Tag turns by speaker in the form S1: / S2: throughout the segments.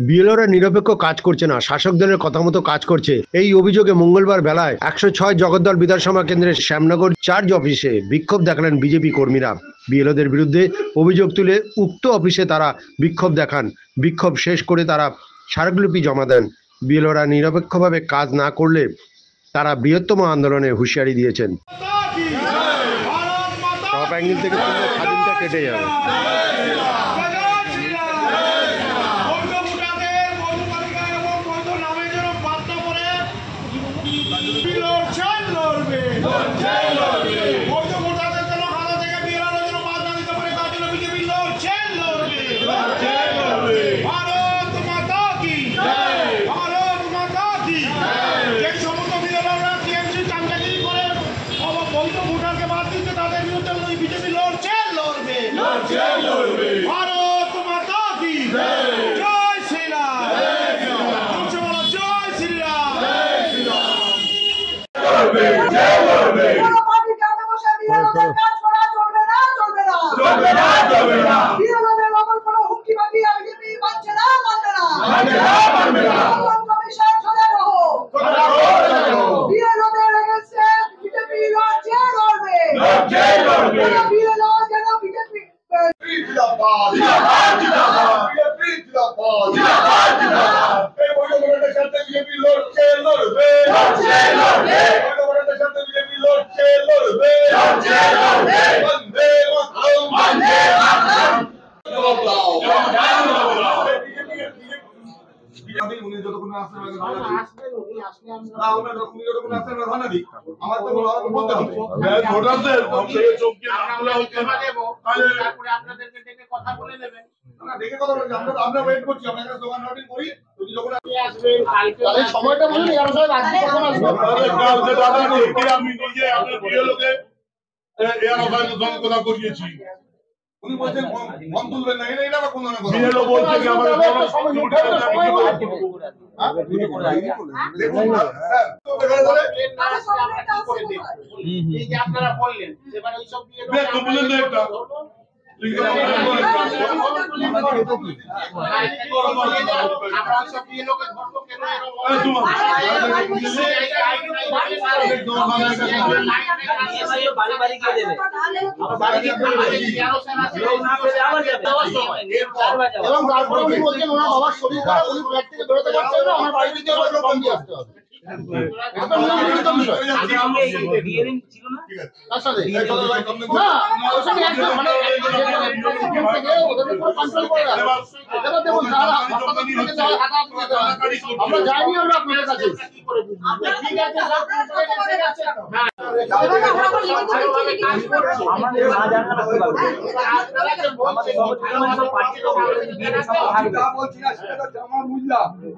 S1: বিএলওরা নিরপেক্ষ কাজ করছে না, শাসক দলের কথা মতো কাজ করছে। এই অভিযোগে মঙ্গলবার বেলায় 106 জগদ্দল বিধানসভা কেন্দ্রের শ্যামনগর চার্জ অফিসে বিক্ষোভ দেখালেন বিজেপি কর্মীরা। বিএলওদের বিরুদ্ধে অভিযোগ তুলে উক্ত অফিসে তারা বিক্ষোভ দেখান। বিক্ষোভ শেষ করে তারা স্মারকলিপি জমা দেন। বিএলওরা নিরপেক্ষভাবে কাজ না করলে তারা বৃহত্তম আন্দোলনে হুঁশিয়ারি দিয়েছেন। সব অ্যাঙ্গেল থেকে খাদিমটা কেটে যাবে।
S2: भारत माता की जय श्री राम, जय श्री राम। উনি বলছেন ফর্ম তুলবেন না, এটা বা কোন বিএলও বলছে কি আমাদের আপনারা বললেন এবার ওই সব দিয়ে বাবার শরীর খারাপ, উনি ফ্ল্যাট থেকে বেরোতে পারছেন না, আমার বাড়ি থেকে কম দিয়ে আসতে হবে। আমরা যাইনি, আমরা আপনাদের কাছে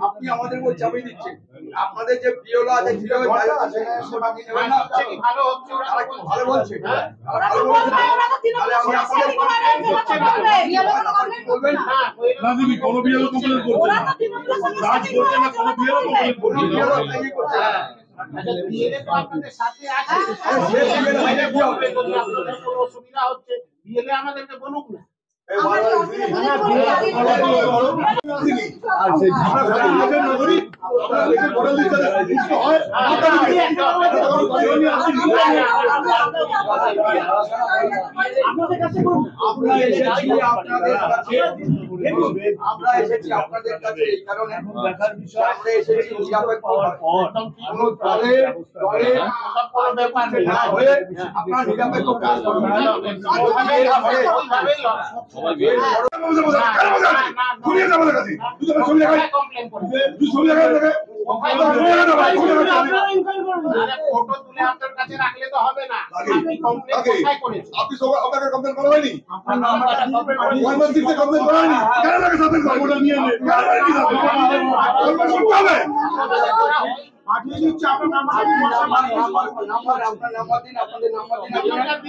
S2: আপনি আমাদের বলছি আমি দিচ্ছি আপনাদের যে বিএলও আছে ভালো হচ্ছে, ভালো বলছে কোনো বিএলও কমপ্লেন করছে না, কাজ করছে না, কোনো বিএলও কমপ্লেন করছে না। আপনাদের সাথে আছে, অসুবিধা হচ্ছে বিএলএ আমাদেরকে বলুক না। আমরা এসেছি আপনাদের কাছে এই কারণে দেখার বিষয়, আমরা এসেছি আপনারা নিরপেক্ষ কাজ করবেন।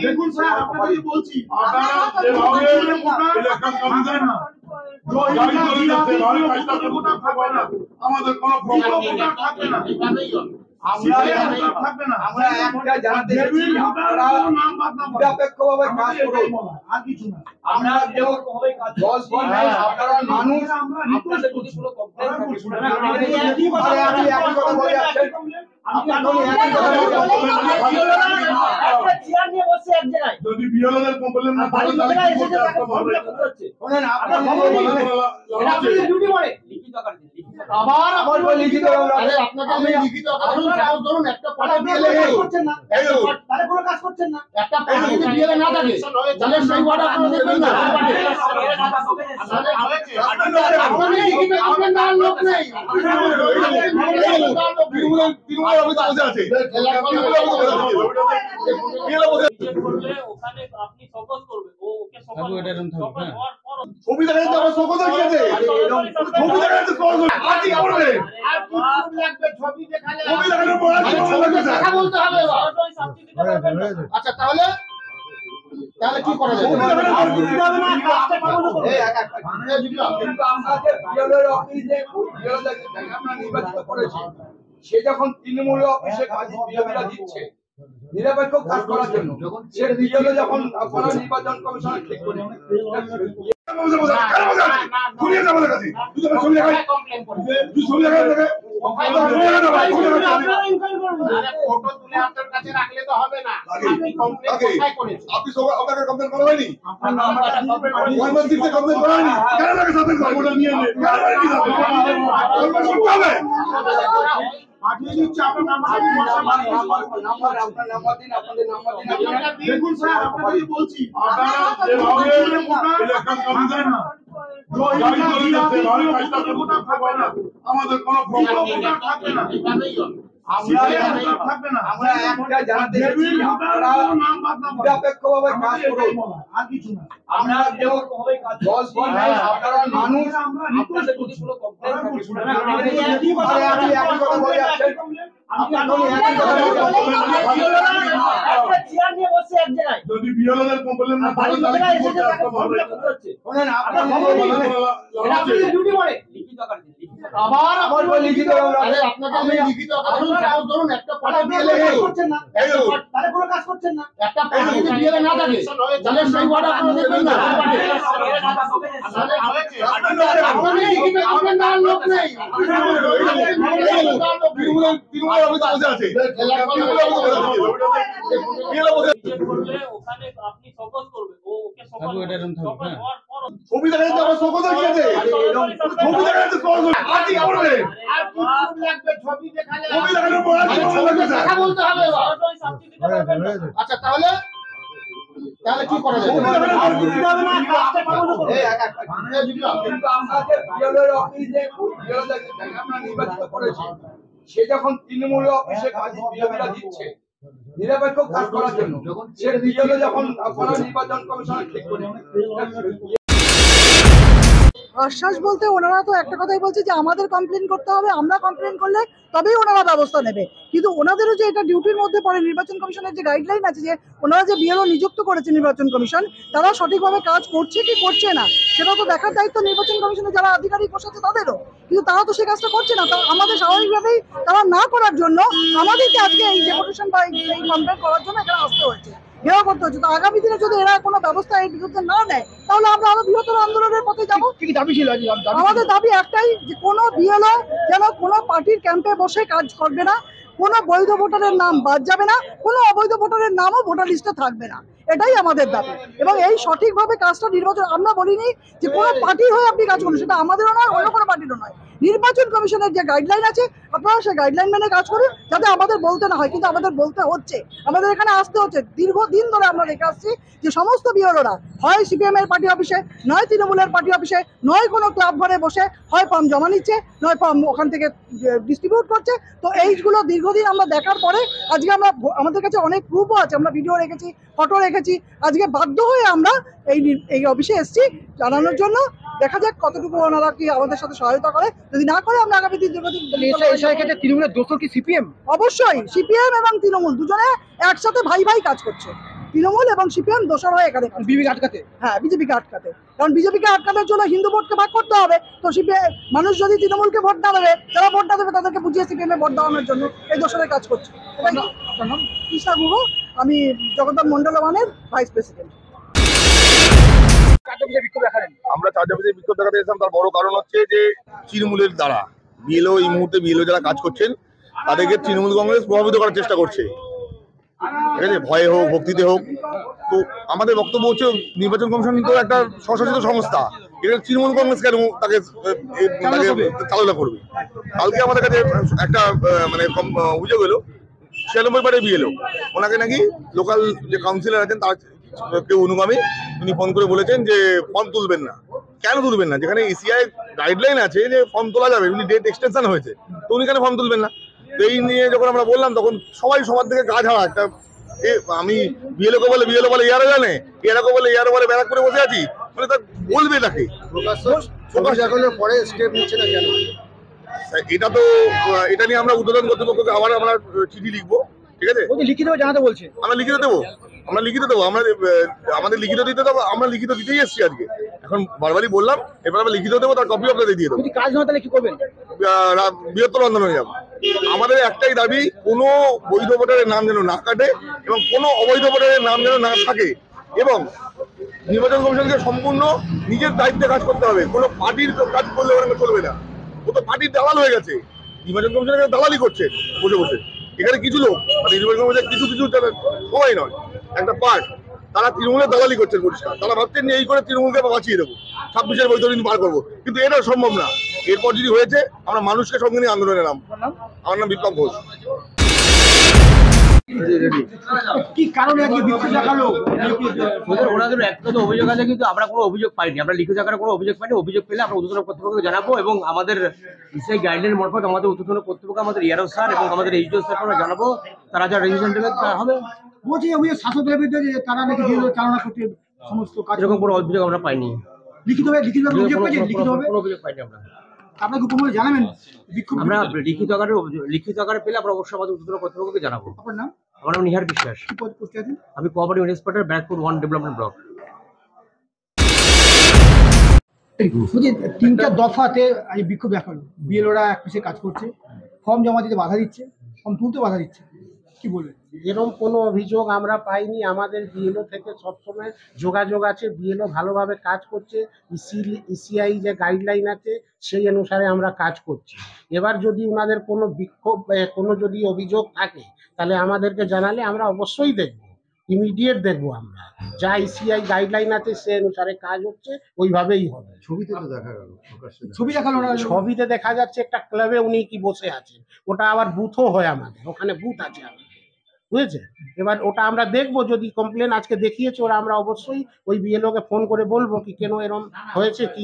S2: দেখুন স্যার, আপনাদের বলছি আমাদের কোনো প্রবলেম থাকবে না। আমরা একটা জানাতে চাইছি আপনারা নিরপেক্ষভাবে কাজ করুন। আমরা কেউ 10 দিন সাধারণ মানুষ আপনাদের যদি কোনো কমপ্লেইন থাকে আমি একই কথা বলে যাচ্ছি।
S3: যদি বিএলওদের কমপ্লেইন না থাকে তাহলে কি করতে হবে?
S2: শুনেন আপনারা ডিউটি করে লিখিত আকারে আবার আমার বই লিখিত আরে আপনাকে আমি লিখিত আকারে সাহস ধরুন একটা পাঠা বিএলএ করছেন না তাহলে কোনো কাজ করছেন না একটা পাঠা যদি বিএলএ না থাকে তাহলে সেই ওয়ার্ড আপনারা দেখবেন না আপনি লিখিত আপনার নাম লোক নেই
S3: তৃণমূল অফিসে বসে আছে
S4: ওখানে আপনি ফোকাস করবেন ওকে ফোকাস
S3: ছবি দেখা যাচ্ছে আমার সকল কি আছে ছবি দেখা যাচ্ছে সকল আর কি করবে
S2: আর কি লাগবে ছবি দেখালে
S3: ছবি দেখানোর পর আর কি লাগবে
S2: কথা বলতে হবে আচ্ছা তাহলে কি করা যায় কিন্তু আমাদের বিএলওর অফিসে আমরা নির্বাচিত করেছি সে যখন তৃণমূল অফিসে কাজ বিএলওরা দিচ্ছে নিরপেক্ষ কাজ করার জন্য সে বিএলও যখন আপনারা নির্বাচন কমিশনে ঠিক করে
S3: খুলিয়ে যাবো কাছে তুই ছবি দেখাই তুই ছবি দেখাই দেখে
S2: ফটো তুলে আপনার কাছে রাখলে তো হবে না আপনি কমপ্লেইন কোথায় করেছেন
S3: আপনি সবাই আপনাকে কমপ্লেইন করা হয়নি কমপ্লেইন করা হয়নি কেন লাগে সাথে ফটোটা নিয়ে নে কেন লাগে কি সাথে কমপ্লেইন করতে হবে
S2: পাঠিয়ে দিচ্ছি আপনার নাম্বার দিন আপনাদের নাম্বার দিন দেখুন স্যার আপনাদের বলছি
S3: আপনারা যেভাবে ইলেকশন কমিশন গাড়ি চলে যাচ্ছে ভালো কাজটা করতে পারে না আমাদের কোনো প্রবলেম
S2: থাকবে না আমরা একটা জানাতে চাইছি আপনারা নিরপেক্ষভাবে কাজ করুন। আমরা কেউ 10 দিন সাধারণ মানুষ আপনাদের যদি কোনো কমপ্লেইন থাকে আমি একই কথা বলে যাচ্ছি
S3: যদি বিএলওদের কমপ্লেইন না থাকে তাহলে কি করতে হবে?
S2: শুনেন আপনারা ডিউটি করে লিখিত আকারে আবার আমার বই লিখিত আরে আপনাকে আমি লিখিত আকারে সাহস ধরুন একটা পাঠা বিএলএ করছেন না তাহলে কোনো কাজ করছেন না একটা পাঠা যদি বিএলএ না থাকে তাহলে সেই ওয়ার্ড আপনারা দেখবেন না আপনি লিখিত আপনার নাম লোক নেই
S3: তৃণমূল অফিসে বসে আছে
S4: ওখানে আপনি ফোকাস করবেন ওকে ফোকাস
S3: ছবি দেখা যাচ্ছে আমার সকল কি আছে ছবি দেখা যাচ্ছে সকল আর কি করবে
S2: আর কি লাগবে ছবি দেখালে
S3: ছবি দেখানোর পর আর কি লাগবে
S2: কথা বলতে হবে আচ্ছা তাহলে কি করা যায় কিন্তু আমাদের বিএলওর অফিসে আমরা নির্বাচিত করেছি সে যখন তৃণমূল অফিসে কাজ বিএলওরা দিচ্ছে নিরপেক্ষ কাজ করার জন্য সে বিএলও যখন আপনারা নির্বাচন কমিশনে ঠিক করে
S5: আশ্বাস বলতে ওনারা তো একটা কথাই বলছে যে আমাদের কমপ্লেন করতে হবে, আমরা কমপ্লেন করলে তবেই ওনারা ব্যবস্থা নেবে। কিন্তু ওনাদেরও যে এটা ডিউটির মধ্যে পড়ে, নির্বাচন কমিশনের যে গাইডলাইন আছে যে ওনারা যে বিএলও নিযুক্ত করেছে নির্বাচন কমিশন, তারা সঠিকভাবে কাজ করছে কি করছে না সেটা তো দেখার দায়িত্ব নির্বাচন কমিশনের যারা আধিকারিক বসেছে তাদেরও। কিন্তু তারা তো সেই কাজটা করছে না। তা আমাদের স্বাভাবিকভাবেই তারা না করার জন্য আমাদেরকে আজকে এই ডেপুটেশন বা এই কমপ্লেন করার জন্য এখানে আসতে হয়েছে, ঘেরাও করতে হচ্ছে। তো আগামী দিনে যদি এরা কোনো ব্যবস্থা এই বিরুদ্ধে না নেয় তাহলে আমরা আরো বৃহত্তর আন্দোলনের পথে যাবো। আমাদের দাবি একটাই যে কোনো বিএলও যেন কোনো পার্টির ক্যাম্পে বসে কাজ করবে না, কোনো বৈধ ভোটারের নাম বাদ যাবে না, কোনো অবৈধ ভোটারের নামও ভোটার লিস্টে থাকবে না, এটাই আমাদের দাবি। এবং এই সঠিকভাবে কাজটা নির্বাচন, আমরা বলিনি যে কোনো পার্টির হয়ে আপনি কাজ করুন, সেটা আমাদেরও নয়, অন্য কোনো পার্টিরও নয়। নির্বাচন কমিশনের যে গাইডলাইন আছে আপনারা সেই গাইডলাইন মেনে কাজ করুন, যাতে আমাদের বলতে না হয়। কিন্তু আমাদের বলতে হচ্ছে, আমাদের এখানে আসতে হচ্ছে। দীর্ঘদিন ধরে আমরা দেখে আসছি যে সমস্ত বিএলওরা হয় সিপিএম এর পার্টি অফিসে, নয় তৃণমূলের পার্টি অফিসে, নয় কোনো ক্লাব ঘরে বসে হয় ফর্ম জমা নিচ্ছে, নয় ফর্ম ওখান থেকে ডিস্ট্রিবিউট করছে। তো এইগুলো দীর্ঘদিন আমরা দেখার পরে আজকে আমরা, আমাদের কাছে অনেক প্রুফও আছে, আমরা ভিডিও রেখেছি, ফটো রেখেছি। আজকে বাধ্য হয়ে আমরা এই অফিসে এসেছি জানানোর জন্য। দেখা যাক কতটুকু ওনারা কি আমাদের সাথে সহায়তা করে। যদি না করে আমরা আগামী দিন তৃণমূলের দোষর কি সিপিএম? অবশ্যই সিপিএম এবং তৃণমূল দুজনে একসাথে ভাই ভাই কাজ করছে। তৃণমূল এবং সিপিএম দোষর হয় এখানে বিজেপিকে আটকাতে। হ্যাঁ, বিজেপিকে আটকাতে, কারণ বিজেপিকে আটকানোর জন্য হিন্দু ভোটকে ভাগ করতে হবে। তো মানুষ যদি তৃণমূলকে ভোট না দেবে, যারা ভোট না দেবে তাদেরকে বুঝিয়ে সিপিএম এ ভোট দেওয়ানোর জন্য এই দোষরের কাজ করছে। কৃষ্ণা গুহ, আমি জগদ্ধাম মন্ডল 1-এর ভাইস প্রেসিডেন্ট।
S3: আমরা চার্জ অফিসে বিক্ষোভ দেখাতে এসেছিলাম, তার বড় কারণ হচ্ছে যে তৃণমূলের দ্বারা বিএলও এই মুহূর্তে বিএলও যারা কাজ করছেন তাদেরকে তৃণমূল কংগ্রেস প্রভাবিত করার চেষ্টা করছে, ঠিক আছে, ভয়ে হোক ভক্তিতে হোক। তো আমাদের বক্তব্য হচ্ছে নির্বাচন কমিশন তো একটা স্বশাসিত সংস্থা, এটা তৃণমূল কংগ্রেস কেন তাকে চালনা করবে। কালকে আমাদের কাছে একটা মানে অভিযোগ এলো 96 বারে বিএলও, ওনাকে নাকি লোকাল যে কাউন্সিলর আছেন তার কেউ অনুগামী, তিনি ফোন করে বলেছেন যে ফর্ম তুলবেন না। কেন তুলবেন না? যেখানে ইসিআই গাইডলাইন আছে যে ফর্ম তোলা যাবে, উনি ডেট এক্সটেনশন হয়েছে, তো উনি কেন ফর্ম তুলবেন না? তো এই নিয়ে যখন আমরা বললাম তখন সবাই সবার থেকে গা ঝাড়া একটা, আমি বিএলওকে বলে বিএলও বলে ইয়ারও জানে, ইয়ারকে বলে ইয়ারও বলে ব্যারাক করে বসে আছি, মানে তা বলবে তাকে
S1: পরে স্টেপ নিচ্ছে না কেন?
S3: এটা তো এটা নিয়ে আমরা উদ্বোধন কর্তৃপক্ষকে আবার আমরা চিঠি লিখবো, ঠিক আছে,
S2: লিখিত জানাতে বলছে।
S3: আমরা লিখিত দেবো, আমাদের লিখিত দিতে দেবো, আমরা লিখিত দিতেই এসেছি আজকে। এখন বারবারই বললাম, এবার আমরা লিখিত দেবো, তার কপি আপনাদের দিয়ে দেবো।
S2: যদি কাজ না হয় তাহলে কি করবেন?
S3: বৃহত্তর আন্দোলন হয়ে যাবো। আমাদের একটাই দাবি, কোনো বৈধ ভোটারের নাম যেন না কাটে এবং কোনো অবৈধ ভোটারের নাম যেন না থাকে, এবং নির্বাচন কমিশনকে সম্পূর্ণ নিজের দায়িত্বে কাজ করতে হবে। কোনো পার্টির কাজ করলে ওখানে চলবে না, ও তো পার্টির দালাল হয়ে গেছে, নির্বাচন কমিশনের দালালি করছে বসে বসে। এখানে কিছু লোক মানে নির্বাচন কমিশনের কিছু সবাই নয়, একটা পার্ট, তারা তৃণমূলের দালালি করছেন পরিষ্কার। তারা ভাবছেন যে এই করে তৃণমূলকে বাঁচিয়ে দেবো, 26-এর বৈতরণী পার করবো, কিন্তু এটা সম্ভব না। এরপর যদি হয়েছে আমরা মানুষকে সঙ্গে নিয়ে আন্দোলনে নাম। আমার নাম বিপ্লব ঘোষ।
S2: কি কারণে আজকে বিক্ষোভ দেখালো?
S6: ওনাদের একটা তো অভিযোগ আছে, কিন্তু আমরা কোনো অভিযোগ পাইনি, আমরা লিখিত আকারে কোনো অভিযোগ পাইনি। অভিযোগ পেলে আমরা ঊর্ধ্বতন কর্তৃপক্ষকে জানাবো, এবং আমাদের ইসিআই গাইডলাইন মারফত আমাদের ঊর্ধ্বতন কর্তৃপক্ষ, আমাদের ইয়ারও স্যার এবং আমাদের এইচডিও স্যারকে আমরা জানাবো, তারা যা রেজিস্ট্রেশন দেবে তা হবে।
S2: বলছি অভিযোগ শাসকদের বিরুদ্ধে যে তারা নাকি চালনা করতে সমস্ত কাজ,
S6: এরকম কোনো অভিযোগ আমরা পাইনি।
S2: লিখিতভাবে অভিযোগ পেয়েছেন? লিখিতভাবে
S6: কোনো অভিযোগ পাইনি আমরা।
S2: আপনাকে উপমহলে জানাবেন বিক্ষোভ?
S6: আমরা লিখিত আকারে পেলে আমরা অবশ্যই আমাদের ঊর্ধ্বতন কর্তৃপক্ষকে জানাবো।
S2: আপনার নাম?
S6: আমার নাম নিহার বিশ্বাস,
S2: কি পদ করতে আছেন?
S6: আমি cooperative inspector, Barrackpore 1 development block.
S2: বলছি 3টা দফাতে আজ বিক্ষোভ দেখালো, বিএলওরা এক পিছে কাজ করছে, ফর্ম জমা দিতে বাধা দিচ্ছে, ফর্ম তুলতে বাধা দিচ্ছে, কি বলবেন?
S7: এরকম কোনো অভিযোগ আমরা পাইনি। আমাদের বিএলও থেকে সবসময় যোগাযোগ আছে, বিএলও ভালোভাবে কাজ করছে, ইসিআই যে গাইডলাইন আছে সেই অনুসারে আমরা কাজ করছি। এবার যদি ওনাদের কোনো বিক্ষোভ কোনো যদি অভিযোগ থাকে তাহলে আমাদেরকে জানালে আমরা অবশ্যই দেখব, ইমিডিয়েট দেখবো। আমরা যা ইসিআই গাইডলাইন আছে সে অনুসারে কাজ হচ্ছে, ওইভাবেই হবে।
S1: ছবিতে তো দেখা গেল,
S2: ছবি দেখালো না?
S7: ছবিতে দেখা যাচ্ছে একটা ক্লাবে উনি কি বসে আছেন, ওটা আবার বুথও হয় আমাদের ওখানে, বুথ আছে আমাদের, বুঝেছে। এবার ওটা আমরা দেখবো, যদি কমপ্লেন আজকে দেখিয়েছে ওরা, আমরা অবশ্যই ওই বিএলওকে ফোন করে বলবো কি কেন এরকম হয়েছে, কি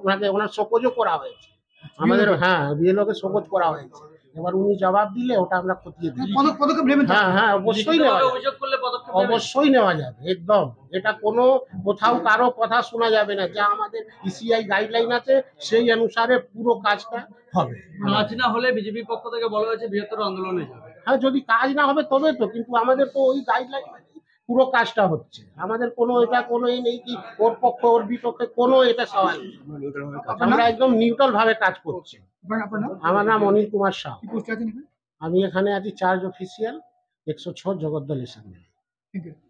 S7: ওনাকে ওনার শোকজও করা হয়েছে আমাদের। হ্যাঁ, বিএলওকে শোকজ করা হয়েছে। এবার উনি জবাব দিলে ওটা আমরা খতিয়ে দিই।
S2: পদক্ষেপ নেবেন?
S7: হ্যাঁ, অবশ্যই নেওয়া যাবে,
S4: অভিযোগ করলে পদক্ষেপ
S7: অবশ্যই নেওয়া যাবে একদম। এটা কোনো কোথাও কারো কথা শোনা যাবে না, যা আমাদের ইসিআই গাইডলাইন আছে সেই অনুসারে পুরো কাজটা হবে।
S4: কাজ না হলে বিজেপির পক্ষ থেকে বলা হয়েছে বৃহত্তর আন্দোলনে যাবে।
S7: হ্যাঁ, যদি কাজ না হবে তবে তো, কিন্তু আমাদের তো ওই গাইডলাইন পুরো কাজটা হচ্ছে। আমাদের কোনো এটা কোনো এই নেই কি ওর পক্ষে ওর বিপক্ষে, কোনো এটা সওয়াল নেই। আমরা একদম নিউট্রাল ভাবে কাজ করছি।
S2: আপনার নাম?
S7: আমার নাম অনিল কুমার সাহা,
S2: কি পোস্টে আছেন এখানে?
S7: আমি এখানে আছি চার্জ অফিসিয়াল 106 জগদ্দল এসামনে।
S2: ঠিক আছে।